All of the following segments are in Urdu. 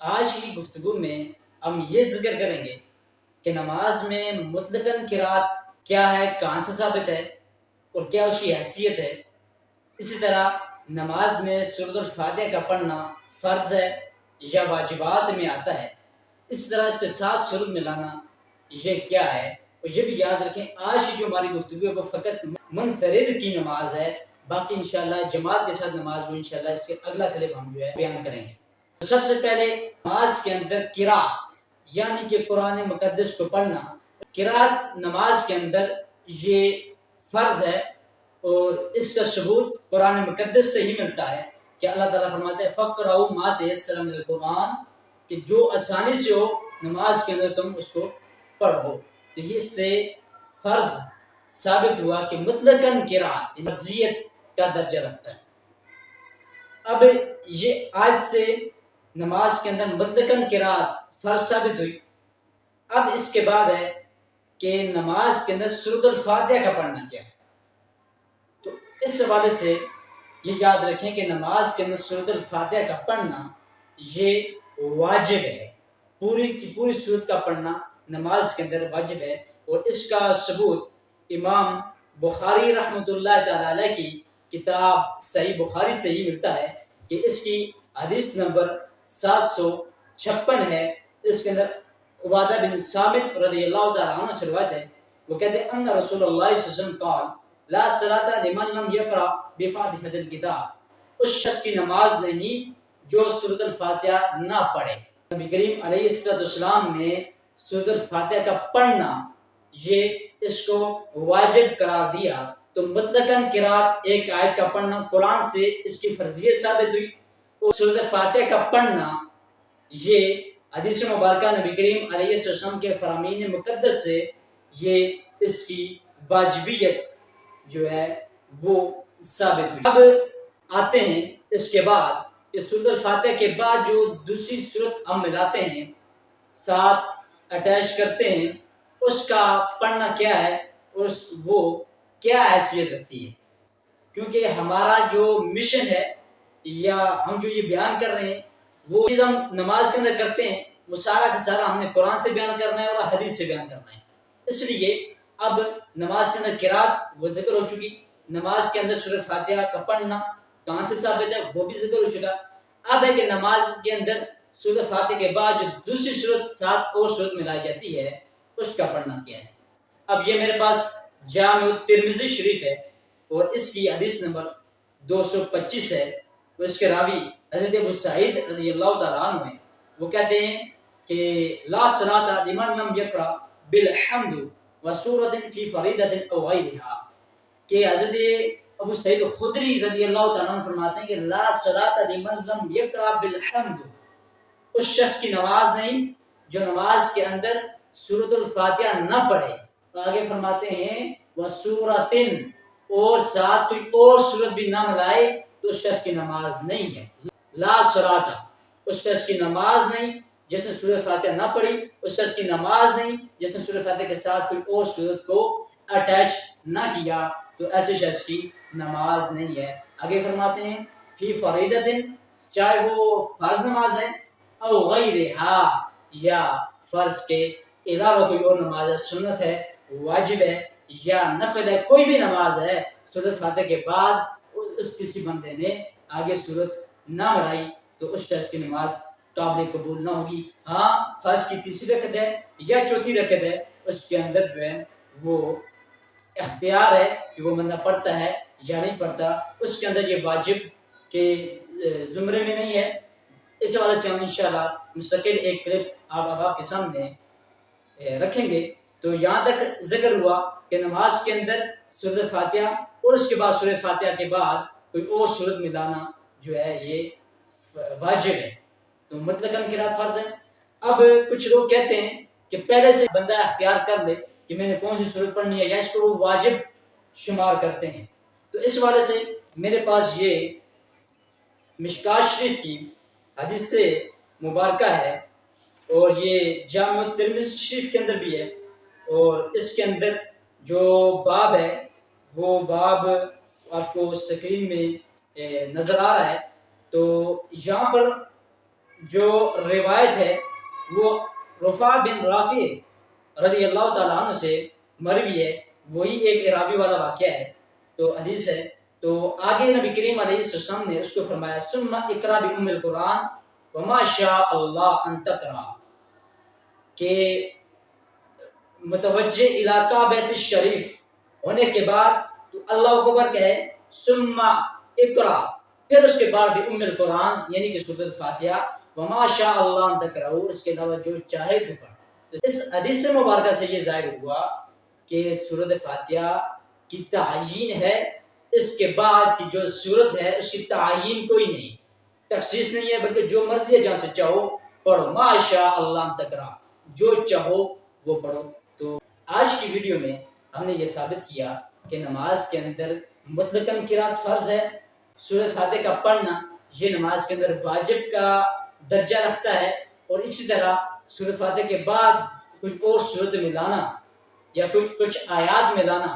آج کی گفتگو میں ہم یہ ذکر کریں گے کہ نماز میں مطلقاً قرات کیا ہے، کہاں سے ثابت ہے اور کیا اس کی حیثیت ہے۔ اسی طرح نماز میں سورۃ الفاتحہ کا پڑھنا فرض ہے یا واجبات میں آتا ہے۔ اس طرح اس کے ساتھ سورت ملانا یہ کیا ہے، اور یہ بھی یاد رکھیں آج کی جو ہماری گفتگو ہے وہ فقط منفرد کی نماز ہے، باقی انشاءاللہ جماعت کے ساتھ نماز وہ انشاءاللہ اس کے اگلا کلپ ہم جو ہے بیان کریں گے۔ تو سب سے پہلے نماز کے اندر قرات یعنی کہ قرآن مقدس کو پڑھنا، قرات نماز کے اندر یہ فرض ہے، اور اس کا ثبوت قرآن مقدس سے ہی ملتا ہے کہ اللہ تعالیٰ فرماتے ہیں فَقْرَؤْا مَا تَيَسَّرَ مِنَ الْقُرْآنِ، کہ جو آسانی سے ہو نماز کے اندر تم اس کو پڑھو۔ تو یہ سے فرض ثابت ہوا کہ مطلقاً قرات فرضیت کا درجہ رکھتا ہے۔ اب یہ آج سے نماز کے اندر مطلقاً قرات فرض ثابت ہوئی۔ اب اس کے بعد ہے کہ نماز کے اندر سورۃ الفاتحہ کا پڑھنا کیا ہے۔ تو اس حوالے سے یہ یاد رکھیں کہ نماز کے اندر سورۃ الفاتحہ کا پڑھنا یہ واجب ہے، پوری کی پوری سورت کا پڑھنا نماز کے اندر واجب ہے، اور اس کا ثبوت امام بخاری رحمۃ اللہ تعالی علیہ کی کتاب صحیح بخاری سے ہی ملتا ہے کہ اس کی حدیث نمبر 756 ہے۔ اس کے اندر عبادہ بن صامت رضی اللہ تعالیٰ عنہ سے روایت ہے، وہ کہتے ہیں ان رسول اللہ صلی اللہ علیہ وسلم قال لا صلاۃ لمن لم یقرأ بفاتحۃ الکتاب، اس شخص کی نماز نہیں جو سورۃ الفاتحہ نہ پڑھے۔ نبی کریم علیہ السلام نے سورۃ الفاتحہ کا پڑھنا یہ اس کو واجب قرار دیا، تو مطلقاً قرات ایک آیت کا پڑھنا قرآن سے اس کی فرضیت ثابت ہوئی، اور سورۃ الفاتحہ کا پڑھنا یہ حدیث مبارکہ نبی کریم علیہ السلام کے فرامین مقدس سے یہ اس کی واجبیت جو ہے وہ ثابت ہوئی۔ اب آتے ہیں اس کے بعد کہ سورۃ الفاتحہ کے بعد جو دوسری سورت ہم ملاتے ہیں، ساتھ اٹیچ کرتے ہیں، اس کا پڑھنا کیا ہے اور وہ کیا حیثیت رکھتی ہے، کیونکہ ہمارا جو مشن ہے یا ہم جو یہ بیان کر رہے ہیں وہ چیز ہم نماز کے اندر کرتے ہیں، وہ سارا کا سارا ہم نے قرآن سے بیان کرنا ہے اور حدیث سے بیان کرنا ہے۔ اس لیے اب نماز کے اندر قرات وہ ذکر ہو چکی، نماز کے اندر سورۃ فاتحہ کا پڑھنا کہاں سے ثابت ہے وہ بھی ذکر ہو چکا۔ اب ہے کہ نماز کے اندر سورۃ فاتحہ کے بعد جو دوسری سورت ساتھ اور سورت ملائی جاتی ہے اس کا پڑھنا کیا ہے۔ اب یہ میرے پاس جامع ترمذی شریف ہے اور اس کی حدیث نمبر 225 ہے، اور اس کے راوی حضرت ابو سعید رضی اللہ تعالیٰ عنہ ہیں، وہ کہتے ہیں کہ لا صلاۃ لمن لم یقرأ بالحمد وسورۃ فی فریضۃ او غیرہا، کہ حضرت ابو سعید خدری رضی اللہ تعالیٰ عنہ فرماتے ہیں کہ لا صلاۃ لمن لم یقرأ بالحمد، اس شخص کی نماز نہیں جو نماز کے اندر سورۃ الفاتحہ نہ پڑھے۔ آگے فرماتے ہیں وسورۃ، اور ساتھ کوئی اور سورت بھی نہ ملائے تو اس شخص کی نماز نہیں ہے۔ لا صلاۃ، اس شخص کی نماز نہیں جس نے سورۃ فاتحہ نہ پڑھی، اس شخص کی نماز نہیں جس نے سورۃ فاتحہ کے ساتھ کوئی اور سورت کو اٹیچ نہ کیا، تو ایسے شخص کی نماز نہیں ہے۔ آگے فرماتے ہیں فی فریضۃ، چاہے وہ فرض نماز ہے، او غیرہا، یا فرض کے علاوہ کوئی اور نماز ہے، سنت ہے، واجب ہے یا نفل ہے، کوئی بھی نماز ہے، سورۃ فاتحہ کے بعد اس کسی بندے نے آگے سورت نہ ملائی تو اس شخص کی نماز قابل قبول نہ ہوگی۔ ہاں فرض کی تیسری رکعت ہے یا چوتھی رکعت ہے، اس کے اندر جو ہے وہ اختیار ہے کہ وہ بندہ پڑھتا ہے یا نہیں پڑھتا، اس کے اندر یہ واجب کے زمرے میں نہیں ہے۔ اس حوالے سے ہم انشاءاللہ مستقل ایک کلپ آپ کے سامنے رکھیں گے۔ تو یہاں تک ذکر ہوا کہ نماز کے اندر سورۃ فاتحہ اور اس کے بعد سورۃ فاتحہ کے بعد کوئی اور سورت ملانا جو ہے یہ واجب ہے، تو مطلقاً قرات فرض ہے۔ اب کچھ لوگ کہتے ہیں کہ پہلے سے بندہ اختیار کر لے کہ میں نے کون سی سورت پڑھنی ہے، یا اس کو وہ واجب شمار کرتے ہیں۔ تو اس حوالے سے میرے پاس یہ مشکات شریف کی حدیث سے مبارکہ ہے، اور یہ جامع ترمذی شریف کے اندر بھی ہے، اور اس کے اندر جو باب ہے وہ باب آپ کو سکرین میں نظر آ رہا ہے۔ تو یہاں پر جو روایت ہے وہ رفاع بن رافع رضی اللہ تعالیٰ عنہ سے مروی ہے، وہی ایک عرابی والا واقعہ ہے، تو حدیث ہے۔ تو آگے نبی کریم علیہ السلام نے اس کو فرمایا ثم اقرا بأم القرآن وما شاء اللہ ان تقرا، کہ متوجہ علاقہ بیت الشریف ہونے کے بعد تو اللہ اکبر کہے، ثم اقرا، پھر اس کے بعد بھی ام القرآن یعنی کہ سورۃ الفاتحہ، وما شاء اللہ ان تقرا، اور اس کے علاوہ جو چاہے تو پڑھ۔ اس حدیث مبارکہ سے یہ ظاہر ہوا کہ سورۃ فاتحہ کی تعیین ہے، اس کے بعد کی جو سورت ہے اس کی تعیین کوئی نہیں، تخصیص نہیں ہے، بلکہ جو مرضی ہے جہاں سے چاہو پڑھو، ما شاء اللہ تقرا، جو چاہو وہ پڑھو۔ تو آج کی ویڈیو میں ہم نے یہ ثابت کیا کہ نماز کے اندر مطلقاً قرات فرض ہے، سورۃ فاتحہ کا پڑھنا یہ نماز کے اندر واجب کا درجہ رکھتا ہے، اور اسی طرح سورۃ فاتحہ کے بعد کچھ اور صورت میں لانا یا کچھ آیات میں لانا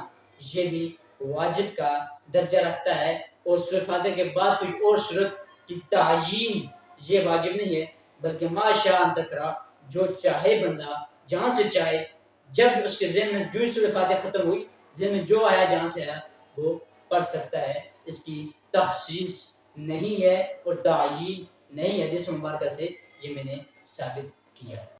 یہ بھی واجب کا درجہ رکھتا ہے، اور سورۃ فاتحہ کے بعد کوئی اور صورت کی تعیین یہ واجب نہیں ہے، بلکہ ما شاء ان تقرا، جو چاہے بندہ جہاں سے چاہے، جب اس کے ذہن میں جو ہی سورۃ فاتحہ ختم ہوئی، ذہن میں جو آیا جہاں سے آیا وہ پڑھ سکتا ہے، اس کی تخصیص نہیں ہے اور تعیین نہیں ہے، حدیث مبارکہ سے یہ میں نے ثابت کیا ہے۔